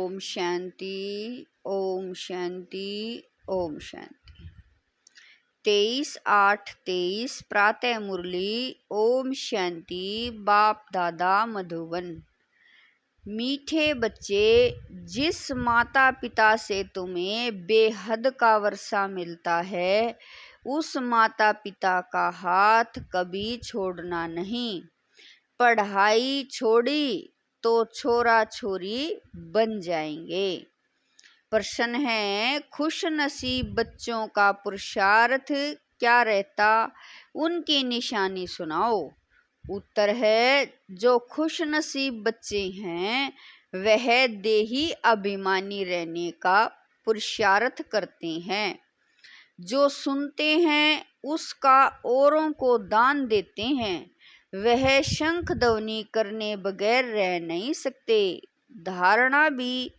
ओम शांति, ओम शांति, ओम शांति। 23/8/23 प्रातः मुरली। ओम शांति। बाप दादा मधुबन। मीठे बच्चे, जिस माता पिता से तुम्हें बेहद का वर्षा मिलता है, उस माता पिता का हाथ कभी छोड़ना नहीं। पढ़ाई छोड़ी तो छोरा छोरी बन जाएंगे। प्रश्न है, खुश नसीब बच्चों का पुरुषार्थ क्या रहता, उनकी निशानी सुनाओ। उत्तर है, जो खुश नसीब बच्चे हैं वह देही अभिमानी रहने का पुरुषार्थ करते हैं। जो सुनते हैं उसका औरों को दान देते हैं, वह शंख ध्वनि करने बगैर रह नहीं सकते। धारणा भी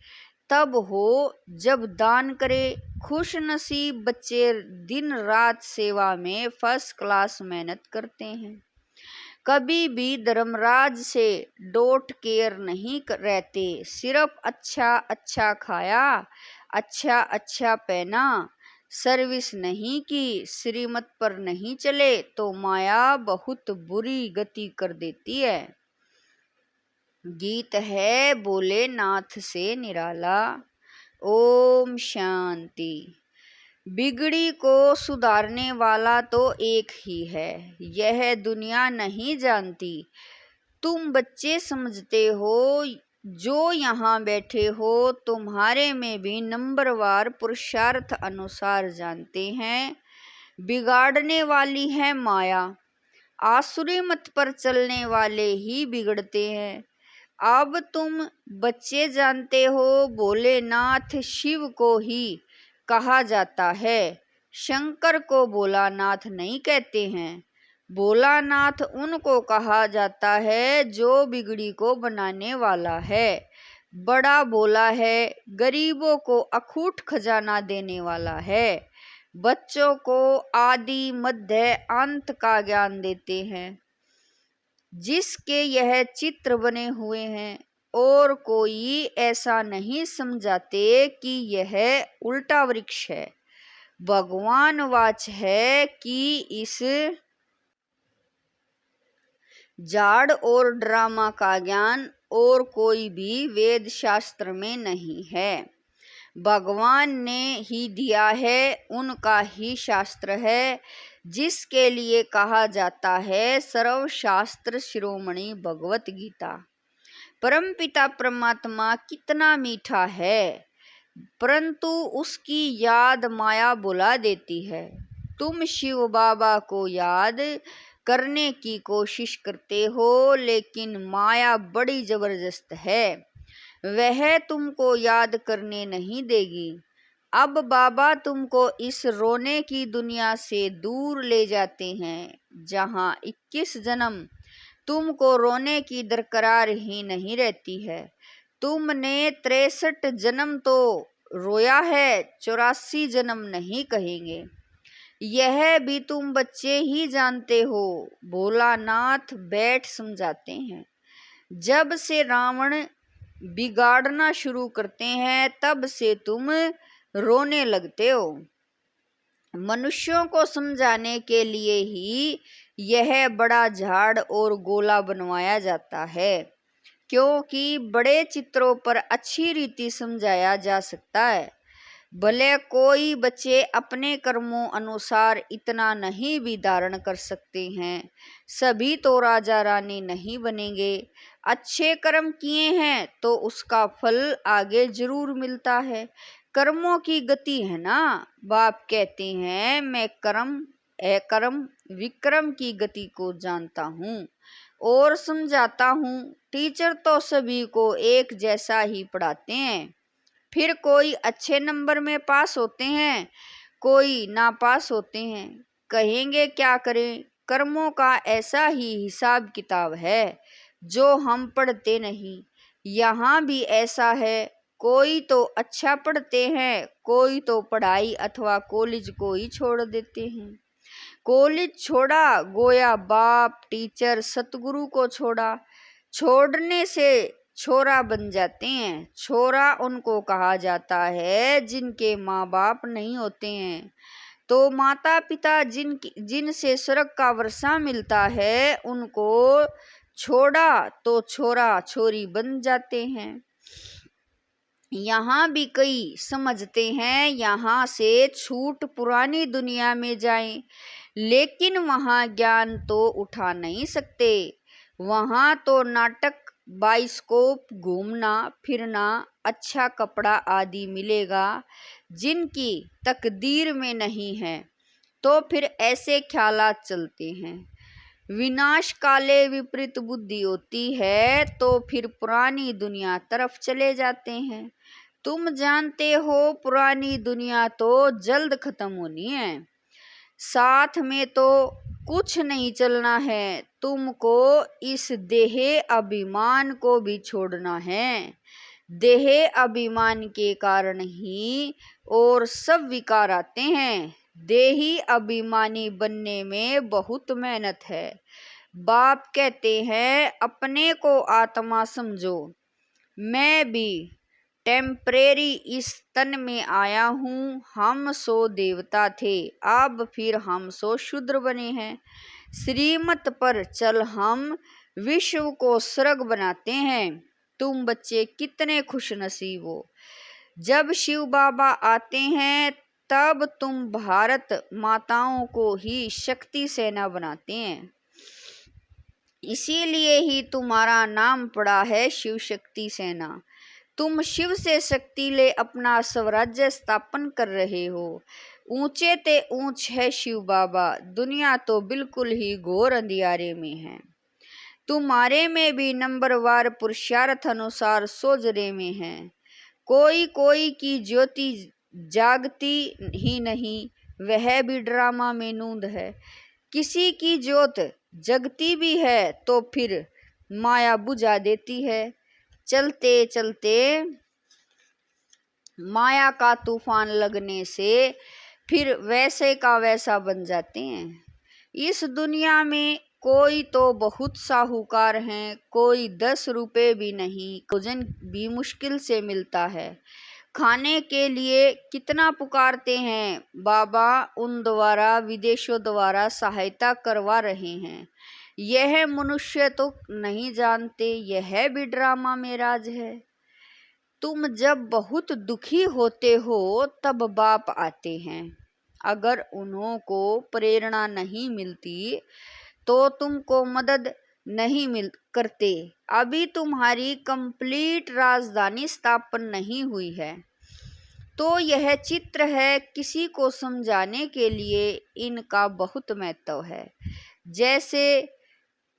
तब हो जब दान करे। खुश नसीब बच्चे दिन रात सेवा में फर्स्ट क्लास मेहनत करते हैं। कभी भी धर्मराज से डोंट केयर नहीं रहते। सिर्फ अच्छा अच्छा खाया, अच्छा अच्छा पहना, सर्विस नहीं की, श्रीमत पर नहीं चले तो माया बहुत बुरी गति कर देती है। गीत है भोलेनाथ से निराला। ओम शांति। बिगड़ी को सुधारने वाला तो एक ही है, यह दुनिया नहीं जानती। तुम बच्चे समझते हो, जो यहाँ बैठे हो तुम्हारे में भी नंबरवार पुरुषार्थ अनुसार जानते हैं। बिगाड़ने वाली है माया। आसुरी मत पर चलने वाले ही बिगड़ते हैं। अब तुम बच्चे जानते हो, भोलेनाथ शिव को ही कहा जाता है, शंकर को भोलानाथ नहीं कहते हैं। भोलानाथ उनको कहा जाता है जो बिगड़ी को बनाने वाला है। बड़ा भोला है, गरीबों को अखूट खजाना देने वाला है। बच्चों को आदि मध्य अंत का ज्ञान देते हैं। जिसके यह चित्र बने हुए हैं, और कोई ऐसा नहीं समझाते कि यह उल्टा वृक्ष है। भगवान वाच है कि इस झाड़ और ड्रामा का ज्ञान और कोई भी वेद शास्त्र में नहीं है। भगवान ने ही दिया है, उनका ही शास्त्र है, जिसके लिए कहा जाता है सर्वशास्त्र शिरोमणि भगवत गीता। परमपिता परमात्मा कितना मीठा है, परंतु उसकी याद माया बुला देती है। तुम शिव बाबा को याद करने की कोशिश करते हो, लेकिन माया बड़ी जबरदस्त है, वह तुमको याद करने नहीं देगी। अब बाबा तुमको इस रोने की दुनिया से दूर ले जाते हैं, जहाँ 21 जन्म तुमको रोने की दरकार ही नहीं रहती है। तुमने 63 जन्म तो रोया है, 84 जन्म नहीं कहेंगे। यह भी तुम बच्चे ही जानते हो। भोलानाथ बैठ समझाते हैं। जब से रावण बिगाड़ना शुरू करते हैं, तब से तुम रोने लगते हो। मनुष्यों को समझाने के लिए ही यह बड़ा झाड़ और गोला बनवाया जाता है, क्योंकि बड़े चित्रों पर अच्छी रीति समझाया जा सकता है। भले कोई बच्चे अपने कर्मों अनुसार इतना नहीं भी धारण कर सकते हैं, सभी तो राजा रानी नहीं बनेंगे। अच्छे कर्म किए हैं तो उसका फल आगे जरूर मिलता है। कर्मों की गति है ना। बाप कहते हैं, मैं कर्म अकर्म विक्रम की गति को जानता हूँ और समझाता हूँ। टीचर तो सभी को एक जैसा ही पढ़ाते हैं। फिर कोई अच्छे नंबर में पास होते हैं, कोई नापास होते हैं। कहेंगे क्या करें, कर्मों का ऐसा ही हिसाब किताब है जो हम पढ़ते नहीं। यहाँ भी ऐसा है, कोई तो अच्छा पढ़ते हैं, कोई तो पढ़ाई अथवा कॉलेज को ही छोड़ देते हैं। कॉलेज छोड़ा, गोया बाप टीचर सतगुरु को छोड़ा। छोड़ने से छोरा बन जाते हैं। छोरा उनको कहा जाता है जिनके माँ बाप नहीं होते हैं। तो माता पिता जिनसे स्वर्ग का वर्षा मिलता है उनको छोड़ा तो छोरा छोरी बन जाते हैं। यहाँ भी कई समझते हैं यहाँ से छूट पुरानी दुनिया में जाएं, लेकिन वहाँ ज्ञान तो उठा नहीं सकते। वहाँ तो नाटक, बाइस्कोप, घूमना फिरना, अच्छा कपड़ा आदि मिलेगा जिनकी तकदीर में नहीं है। तो फिर ऐसे ख्यालात चलते हैं। विनाश काले विपरीत बुद्धि होती है तो फिर पुरानी दुनिया तरफ चले जाते हैं। तुम जानते हो पुरानी दुनिया तो जल्द खत्म होनी है। साथ में तो कुछ नहीं चलना है। तुमको इस देह अभिमान को भी छोड़ना है। देह अभिमान के कारण ही और सब विकार आते हैं। देही अभिमानी बनने में बहुत मेहनत है। बाप कहते हैं अपने को आत्मा समझो। मैं भी टेम्परेरी इस तन में आया हूँ। हम सो देवता थे, अब फिर हम सो शूद्र बने हैं। श्रीमत पर चल हम विश्व को स्वर्ग बनाते हैं। तुम बच्चे कितने खुश नसीब हो। जब शिव बाबा आते हैं तब तुम भारत माताओं को ही शक्ति सेना बनाते हैं। इसीलिए ही तुम्हारा नाम पड़ा है शिव शक्ति सेना। तुम शिव से शक्ति ले अपना स्वराज्य स्थापन कर रहे हो। ऊंचे ते ऊंच है शिव बाबा, दुनिया तो बिल्कुल ही घोर अंधियारे में है। तुम्हारे में भी नंबरवार पुरुषार्थ अनुसार सोजरे में है। कोई कोई की ज्योति जागती ही नहीं, वह भी ड्रामा में नूंद है। किसी की ज्योत जगती भी है तो फिर माया बुझा देती है। चलते चलते माया का तूफान लगने से फिर वैसे का वैसा बन जाते हैं। इस दुनिया में कोई तो बहुत साहूकार हैं, कोई 10 रुपए भी नहीं, भोजन भी मुश्किल से मिलता है। खाने के लिए कितना पुकारते हैं। बाबा उन द्वारा विदेशों द्वारा सहायता करवा रहे हैं। यह मनुष्य तो नहीं जानते यह भी ड्रामा में राज है। तुम जब बहुत दुखी होते हो तब बाप आते हैं। अगर उन्हों को प्रेरणा नहीं मिलती तो तुमको मदद नहीं मिल करते। अभी तुम्हारी कंप्लीट राजधानी स्थापन नहीं हुई है। तो यह चित्र है, किसी को समझाने के लिए इनका बहुत महत्व है। जैसे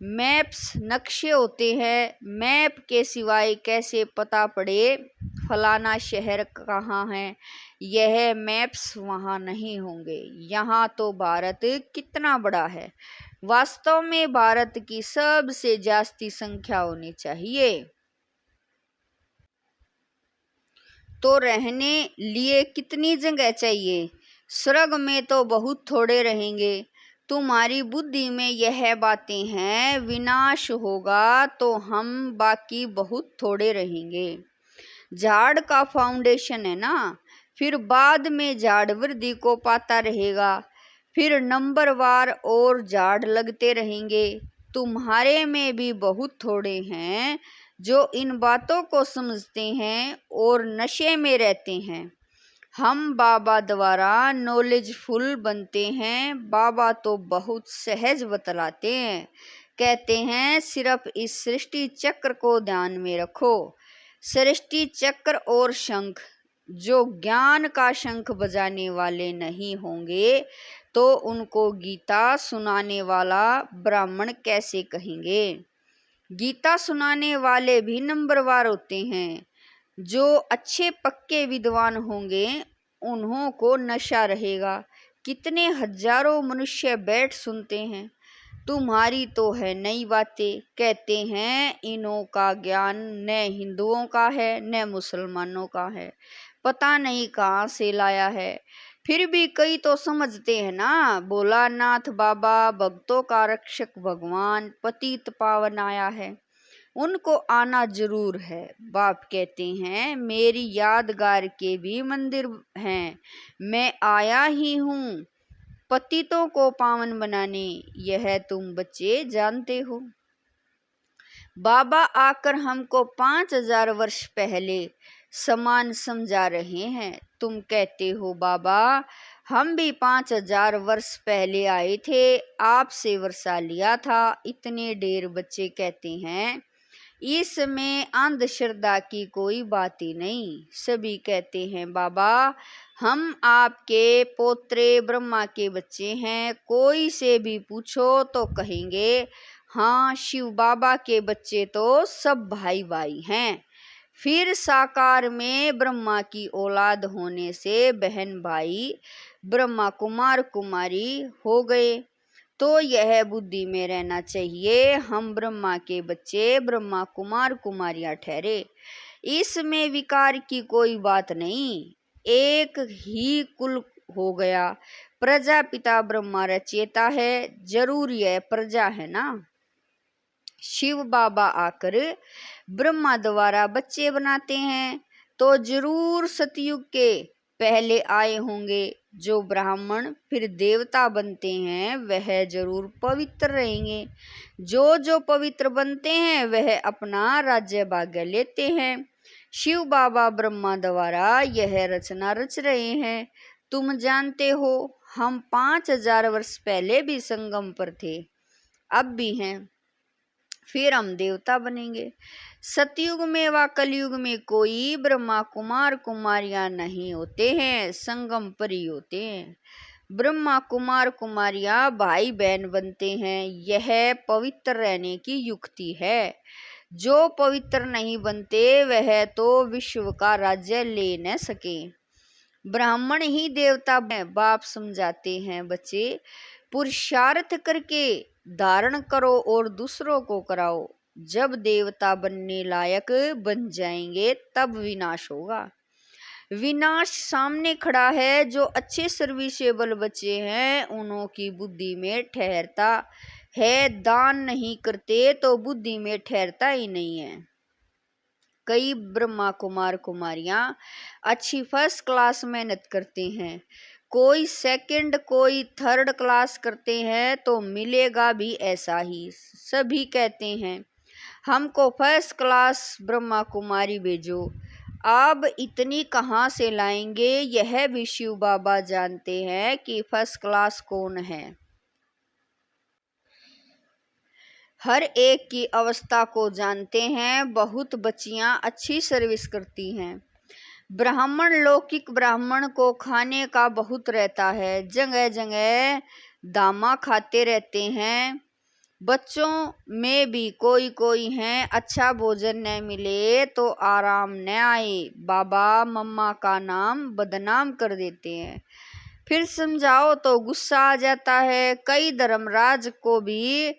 मैप्स नक्शे होते हैं, मैप के सिवाय कैसे पता पड़े फलाना शहर कहाँ है। यह मैप्स वहाँ नहीं होंगे। यहाँ तो भारत कितना बड़ा है। वास्तव में भारत की सबसे जास्ती संख्या होनी चाहिए। तो रहने लिए कितनी जगह चाहिए। स्वर्ग में तो बहुत थोड़े रहेंगे। तुम्हारी बुद्धि में यह बातें हैं। विनाश होगा तो हम बाकी बहुत थोड़े रहेंगे। झाड़ का फाउंडेशन है ना, फिर बाद में झाड़ वृद्धि को पाता रहेगा। फिर नंबरवार और झाड़ लगते रहेंगे। तुम्हारे में भी बहुत थोड़े हैं जो इन बातों को समझते हैं और नशे में रहते हैं। हम बाबा द्वारा नॉलेजफुल बनते हैं। बाबा तो बहुत सहज बतलाते हैं। कहते हैं सिर्फ इस सृष्टि चक्र को ध्यान में रखो। सृष्टि चक्र और शंख, जो ज्ञान का शंख बजाने वाले नहीं होंगे तो उनको गीता सुनाने वाला ब्राह्मण कैसे कहेंगे। गीता सुनाने वाले भी नंबरवार होते हैं। जो अच्छे पक्के विद्वान होंगे उन्हों को नशा रहेगा। कितने हजारों मनुष्य बैठ सुनते हैं। तुम्हारी तो है नई बातें। कहते हैं इनों का ज्ञान न हिंदुओं का है न मुसलमानों का है, पता नहीं कहाँ से लाया है। फिर भी कई तो समझते हैं ना, भोलानाथ बाबा भक्तों का रक्षक भगवान पतित पावन आया है। उनको आना जरूर है। बाप कहते हैं मेरी यादगार के भी मंदिर हैं, मैं आया ही हूँ पतितों को पावन बनाने, यह तुम बच्चे जानते हो। बाबा आकर हमको 5000 वर्ष पहले समान समझा रहे हैं। तुम कहते हो बाबा हम भी 5000 वर्ष पहले आए थे, आपसे वर्षा लिया था। इतने ढेर बच्चे कहते हैं इसमें अंधश्रद्धा की कोई बात ही नहीं। सभी कहते हैं बाबा हम आपके पोत्रे ब्रह्मा के बच्चे हैं। कोई से भी पूछो तो कहेंगे हाँ शिव बाबा के बच्चे तो सब भाई भाई हैं। फिर साकार में ब्रह्मा की औलाद होने से बहन भाई ब्रह्मा कुमार कुमारी हो गए। तो यह बुद्धि में रहना चाहिए हम ब्रह्मा के बच्चे ब्रह्मा कुमार कुमारियां ठहरे, इसमें विकार की कोई बात नहीं। एक ही कुल हो गया। प्रजापिता ब्रह्मा रचयिता है, जरूर यह प्रजा है ना। शिव बाबा आकर ब्रह्मा द्वारा बच्चे बनाते हैं तो जरूर सतयुग के पहले आए होंगे। जो ब्राह्मण फिर देवता बनते हैं वह जरूर पवित्र रहेंगे। जो पवित्र बनते हैं वह अपना राज्य भाग्य लेते हैं। शिव बाबा ब्रह्मा द्वारा यह रचना रच रहे हैं। तुम जानते हो हम 5000 वर्ष पहले भी संगम पर थे, अब भी हैं, फिर हम देवता बनेंगे। सतयुग में व कलयुग में कोई ब्रह्मा कुमार कुमारियां नहीं होते हैं, संगम पर ही होते हैं। ब्रह्मा कुमार कुमारियां भाई बहन बनते हैं, यह पवित्र रहने की युक्ति है। जो पवित्र नहीं बनते वह तो विश्व का राज्य ले न सके। ब्राह्मण ही देवता बाप समझाते हैं बच्चे पुरुषार्थ करके धारण करो और दूसरों को कराओ। जब देवता बनने लायक बन जाएंगे तब विनाश होगा। विनाश सामने खड़ा है। जो अच्छे सर्विसेबल बच्चे हैं उन्हों की बुद्धि में ठहरता है, दान नहीं करते तो बुद्धि में ठहरता ही नहीं है। कई ब्रह्मा कुमार कुमारियां अच्छी फर्स्ट क्लास मेहनत करते हैं, कोई सेकंड कोई थर्ड क्लास करते हैं तो मिलेगा भी ऐसा ही। सभी कहते हैं हमको फर्स्ट क्लास ब्रह्मा कुमारी भेजो। अब इतनी कहाँ से लाएंगे यह भी शिव बाबा जानते हैं कि फर्स्ट क्लास कौन है। हर एक की अवस्था को जानते हैं। बहुत बच्चियां अच्छी सर्विस करती हैं। ब्राह्मण लौकिक ब्राह्मण को खाने का बहुत रहता है, जगह जगह दामा खाते रहते हैं। बच्चों में भी कोई कोई हैं अच्छा भोजन न मिले तो आराम न आए, बाबा मम्मा का नाम बदनाम कर देते हैं। फिर समझाओ तो गुस्सा आ जाता है। कई धर्मराज को भी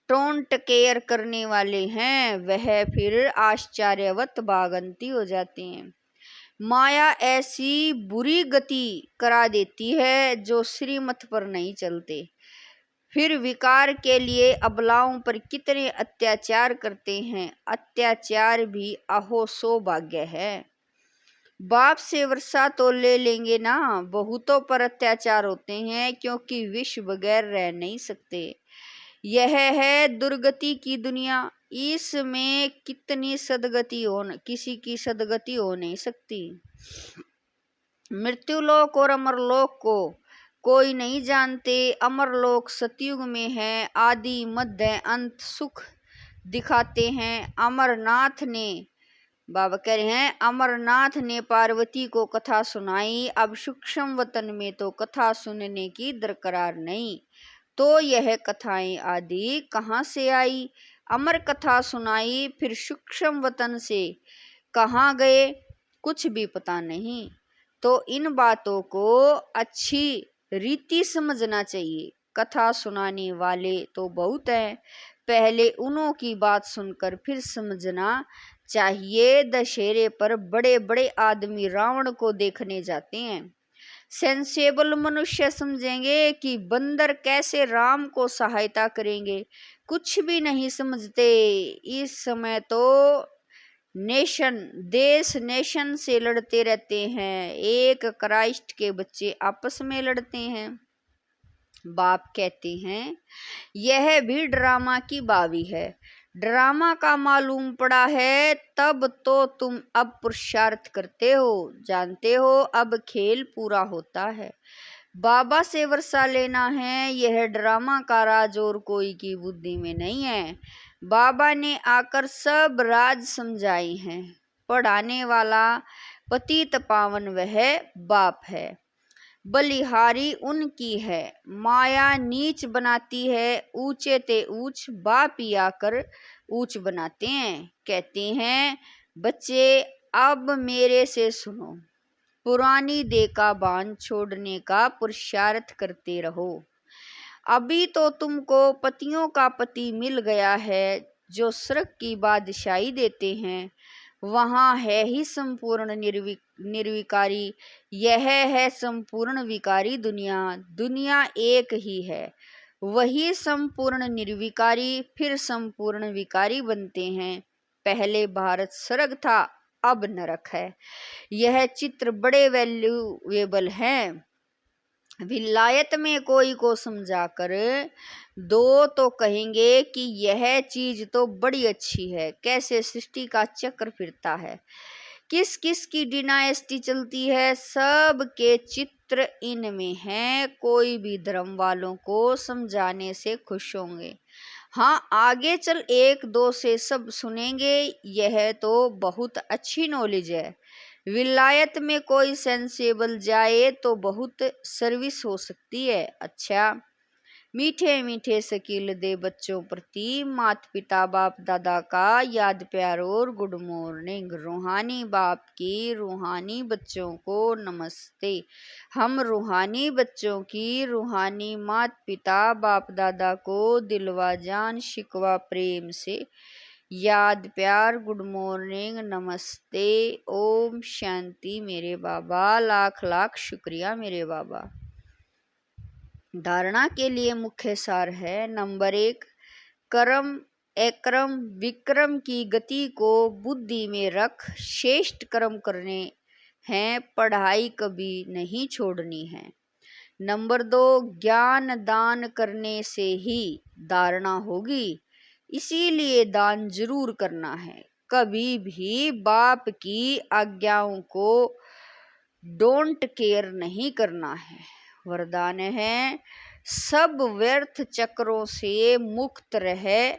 टोंट केयर करने वाले हैं, वह फिर आश्चर्यवत भागंती हो जाते हैं। माया ऐसी बुरी गति करा देती है जो श्रीमत पर नहीं चलते। फिर विकार के लिए अबलाओं पर कितने अत्याचार करते हैं। अत्याचार भी अहो सौभाग्य है। बाप से वर्षा तो ले लेंगे ना, बहुतों पर अत्याचार होते हैं क्योंकि विष बगैर रह नहीं सकते। यह है दुर्गति की दुनिया, इसमें कितनी सदगति हो, किसी की सदगति हो नहीं सकती। मृत्युलोक और अमरलोक को कोई नहीं जानते। अमरलोक सतयुग में है, आदि मध्य अंत सुख दिखाते हैं। अमरनाथ ने बाबा कह रहे हैं अमरनाथ ने पार्वती को कथा सुनाई। अब सूक्ष्म वतन में तो कथा सुनने की दरकरार नहीं, तो यह कथाएं आदि कहाँ से आई। अमर कथा सुनाई फिर सूक्ष्म वतन से कहाँ गए कुछ भी पता नहीं। तो इन बातों को अच्छी रीति समझना चाहिए। कथा सुनाने वाले तो बहुत हैं, पहले उन्हों की बात सुनकर फिर समझना चाहिए। दशहरे पर बड़े बड़े आदमी रावण को देखने जाते हैं, सेंसेबल मनुष्य समझेंगे कि बंदर कैसे राम को सहायता करेंगे, कुछ भी नहीं समझते। इस समय तो देश नेशन से लड़ते रहते हैं, एक क्राइस्ट के बच्चे आपस में लड़ते हैं। बाप कहते हैं यह भी ड्रामा की बावी है, ड्रामा का मालूम पड़ा है तब तो तुम अब पुरुषार्थ करते हो, जानते हो अब खेल पूरा होता है। बाबा से वर्षा लेना है, यह ड्रामा का राज और कोई की बुद्धि में नहीं है। बाबा ने आकर सब राज समझाए हैं। पढ़ाने वाला पतित पावन वह बाप है, बलिहारी उनकी है। माया नीच बनाती है, ऊंचे ते ऊंच बाप ही आकर ऊंच बनाते हैं। कहते हैं बच्चे अब मेरे से सुनो, पुरानी देह का बांध छोड़ने का पुरुषार्थ करते रहो। अभी तो तुमको पतियों का पति मिल गया है जो स्वर्ग की बादशाही देते हैं, वहाँ है ही संपूर्ण निर्विकारी। यह है संपूर्ण विकारी दुनिया, दुनिया एक ही है, वही संपूर्ण निर्विकारी फिर संपूर्ण विकारी बनते हैं। पहले भारत स्वर्ग था, अब नरक है। यह चित्र बड़े वैल्यूएबल हैं। विलायत में कोई को समझाकर दो तो कहेंगे कि यह चीज तो बड़ी अच्छी है, कैसे सृष्टि का चक्र फिरता है, किस किस की डिनाइस्टी चलती है, सब के चित्र इनमें हैं। कोई भी धर्म वालों को समझाने से खुश होंगे। हाँ, आगे चल एक दो से सब सुनेंगे, यह तो बहुत अच्छी नॉलेज है। विलायत में कोई सेंसेबल जाए तो बहुत सर्विस हो सकती है। अच्छा, मीठे मीठे शकील दे बच्चों प्रति माता पिता बाप दादा का याद प्यार और गुड मॉर्निंग। रूहानी बाप की रूहानी बच्चों को नमस्ते। हम रूहानी बच्चों की रूहानी माता पिता बाप दादा को दिलवा जान शिकवा प्रेम से याद प्यार गुड मॉर्निंग नमस्ते। ओम शांति मेरे बाबा, लाख लाख शुक्रिया मेरे बाबा। धारणा के लिए मुख्य सार है। नंबर 1, कर्म अक्रम विक्रम की गति को बुद्धि में रख श्रेष्ठ कर्म करने हैं, पढ़ाई कभी नहीं छोड़नी है। नंबर 2, ज्ञान दान करने से ही धारणा होगी, इसीलिए दान जरूर करना है। कभी भी बाप की आज्ञाओं को डोंट केयर नहीं करना है। वरदान है सब व्यर्थ चक्रों से मुक्त रहे,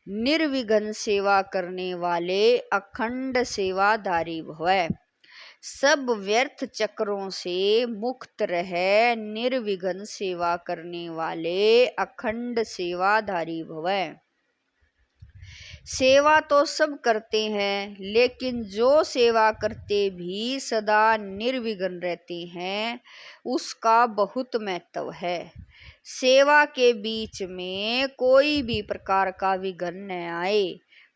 निर्विघ्न सेवा करने वाले अखंड सेवाधारी भवै। सब व्यर्थ चक्रों से मुक्त रहे, निर्विघ्न सेवा करने वाले अखंड सेवाधारी भवै। सेवा तो सब करते हैं, लेकिन जो सेवा करते भी सदा निर्विघ्न रहते हैं, उसका बहुत महत्व है। सेवा के बीच में कोई भी प्रकार का विघ्न न आए।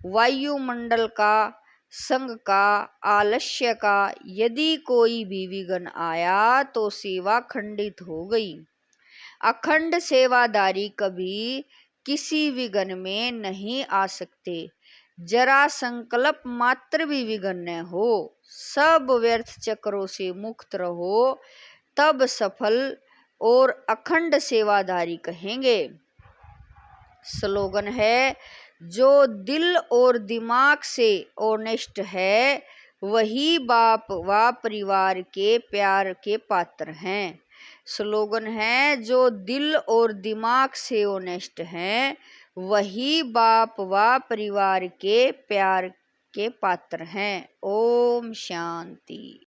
वायुमंडल का, संग का, आलस्य का यदि कोई भी विघ्न आया तो सेवा खंडित हो गई। अखंड सेवादारी कभी किसी विघ्न में नहीं आ सकते। जरा संकल्प मात्र भी विघ्न न हो, सब व्यर्थ चक्रों से मुक्त रहो, तब सफल और अखंड सेवादारी कहेंगे। स्लोगन है जो दिल और दिमाग से ऑनेस्ट है, वही बाप व परिवार के प्यार के पात्र हैं। स्लोगन है जो दिल और दिमाग से ऑनेस्ट हैं, वही बाप व परिवार के प्यार के पात्र हैं। ओम शांति।